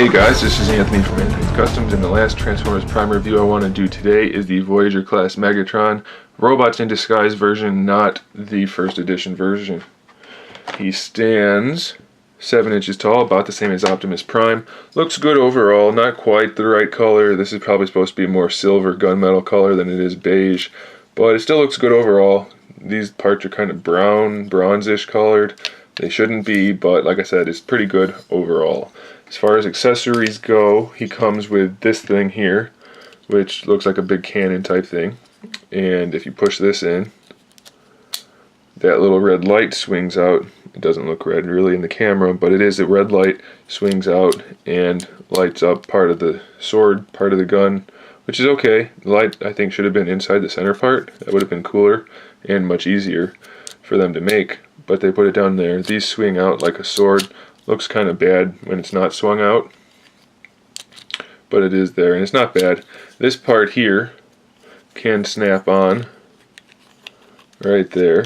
Hey guys, this is Anthony from Anthony's Customs, and the last Transformers Prime review I want to do today is the Voyager class Megatron Robots in Disguise version, not the first edition version. He stands 7 inches tall, about the same as Optimus Prime. Looks good overall, not quite the right color. This is probably supposed to be more silver gunmetal color than it is beige, but it still looks good overall. These parts are kind of brown, bronzish colored. They shouldn't be, but like I said, it's pretty good overall. As far as accessories go, he comes with this thing here, which looks like a big cannon type thing. And if you push this in, that little red light swings out. It doesn't look red really in the camera, but it is a red light, swings out and lights up part of the sword, part of the gun, which is okay. The light, I think, should have been inside the center part. That would have been cooler and much easier for them to make, but they put it down there. These swing out like a sword. Looks kind of bad when it's not swung out, but it is there and it's not bad. This part here can snap on right there,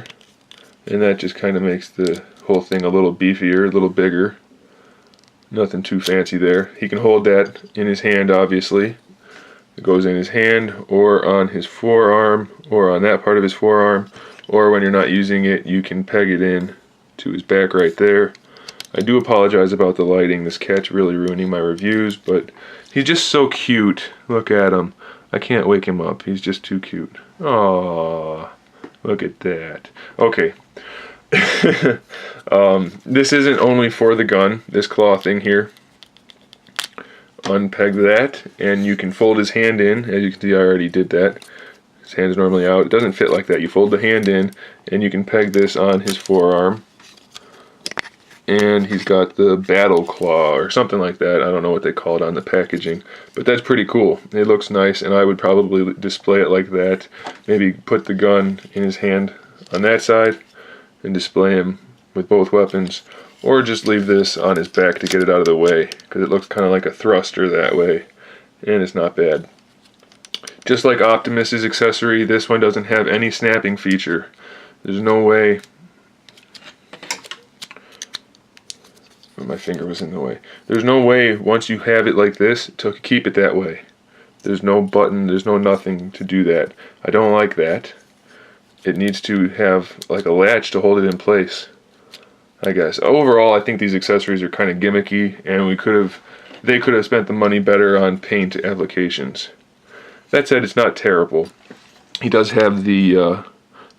and that just kind of makes the whole thing a little beefier, a little bigger. Nothing too fancy there. He can hold that in his hand, obviously. It goes in his hand or on his forearm or on that part of his forearm, or when you're not using it, you can peg it in to his back right there. I do apologize about the lighting. This cat's really ruining my reviews, but he's just so cute. Look at him. I can't wake him up. He's just too cute. Aww, look at that. Okay. This isn't only for the gun, this claw thing here. Unpeg that, and you can fold his hand in. As you can see, I already did that. His hand's normally out. It doesn't fit like that. You fold the hand in, and you can peg this on his forearm. And he's got the battle claw or something like that. I don't know what they call it on the packaging, but that's pretty cool. It looks nice, and I would probably display it like that. Maybe put the gun in his hand on that side and display him with both weapons, or just leave this on his back to get it out of the way, because it looks kind of like a thruster that way, and it's not bad. Just like Optimus's accessory, this one doesn't have any snapping feature. There's no way. My finger was in the way. There's no way once you have it like this to keep it that way. There's no button, there's no nothing to do that. I don't like that. It needs to have like a latch to hold it in place, I guess. Overall, I think these accessories are kind of gimmicky, and they could have spent the money better on paint applications. That said, it's not terrible. He does have the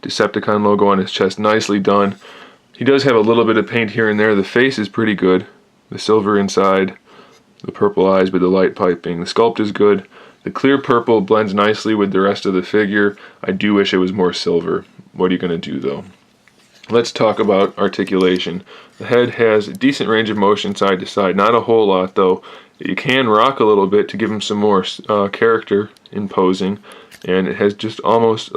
Decepticon logo on his chest, nicely done. He does have a little bit of paint here and there. The face is pretty good. The silver inside, the purple eyes with the light piping. The sculpt is good. The clear purple blends nicely with the rest of the figure. I do wish it was more silver. What are you going to do though? Let's talk about articulation. The head has a decent range of motion side to side. Not a whole lot though. You can rock a little bit to give him some more character in posing. And it has just almost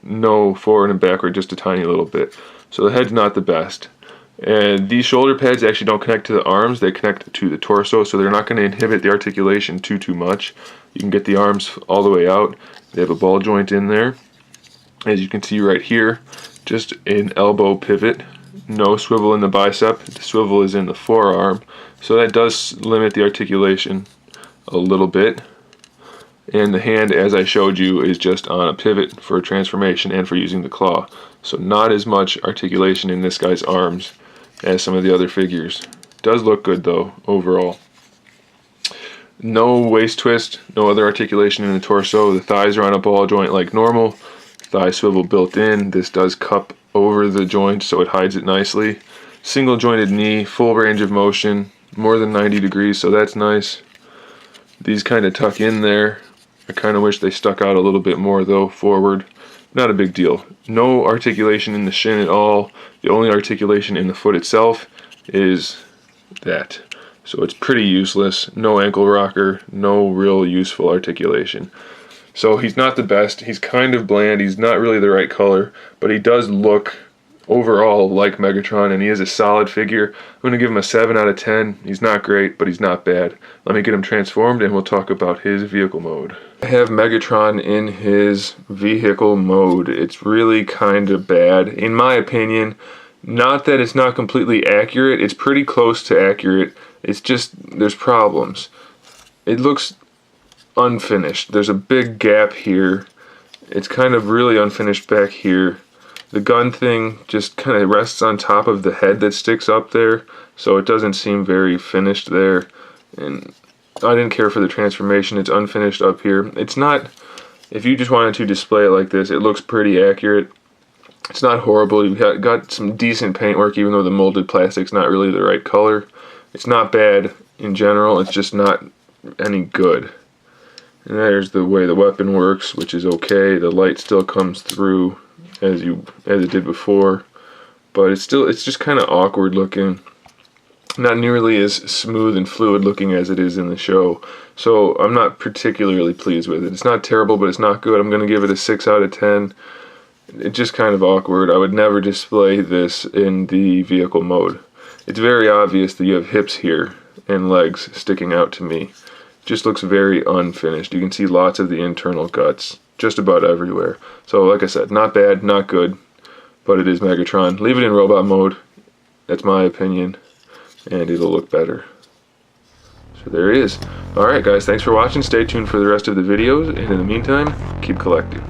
no forward and backward, just a tiny little bit. So the head's not the best. And these shoulder pads actually don't connect to the arms, they connect to the torso, so they're not going to inhibit the articulation too much. You can get the arms all the way out. They have a ball joint in there. As you can see right here, just an elbow pivot. No swivel in the bicep. The swivel is in the forearm. So that does limit the articulation a little bit. And the hand, as I showed you, is just on a pivot for transformation and for using the claw. So not as much articulation in this guy's arms as some of the other figures. Does look good though, overall. No waist twist, no other articulation in the torso. The thighs are on a ball joint like normal. Thigh swivel built in. This does cup over the joint so it hides it nicely. Single jointed knee, full range of motion, more than 90 degrees, so that's nice. These kind of tuck in there. I kind of wish they stuck out a little bit more though, forward. Not a big deal. No articulation in the shin at all. The only articulation in the foot itself is that. So it's pretty useless. No ankle rocker, no real useful articulation. So he's not the best. He's kind of bland. He's not really the right color, but he does look overall like Megatron, and he is a solid figure. I'm going to give him a 7 out of 10. He's not great, but he's not bad. Let me get him transformed, and we'll talk about his vehicle mode. I have Megatron in his vehicle mode. It's really kind of bad, in my opinion. Not that it's not completely accurate. It's pretty close to accurate. It's just, there's problems. It looks unfinished. There's a big gap here. It's kind of really unfinished back here. The gun thing just kind of rests on top of the head that sticks up there, so it doesn't seem very finished there. And I didn't care for the transformation. It's unfinished up here. It's not, if you just wanted to display it like this, it looks pretty accurate. It's not horrible. You've got some decent paintwork, even though the molded plastic's not really the right color. It's not bad in general, it's just not any good. And there's the way the weapon works, which is okay. The light still comes through as it did before, but it's just kind of awkward looking. Not nearly as smooth and fluid looking as it is in the show. So I'm not particularly pleased with it. It's not terrible, but it's not good. I'm going to give it a 6 out of 10. It's just kind of awkward. I would never display this in the vehicle mode. It's very obvious that you have hips here and legs sticking out to me. Just looks very unfinished. You can see lots of the internal guts just about everywhere. So like I said, not bad, not good, but it is Megatron. Leave it in robot mode. That's my opinion, and it'll look better. So there it is. Alright guys, thanks for watching. Stay tuned for the rest of the videos, and in the meantime, keep collecting.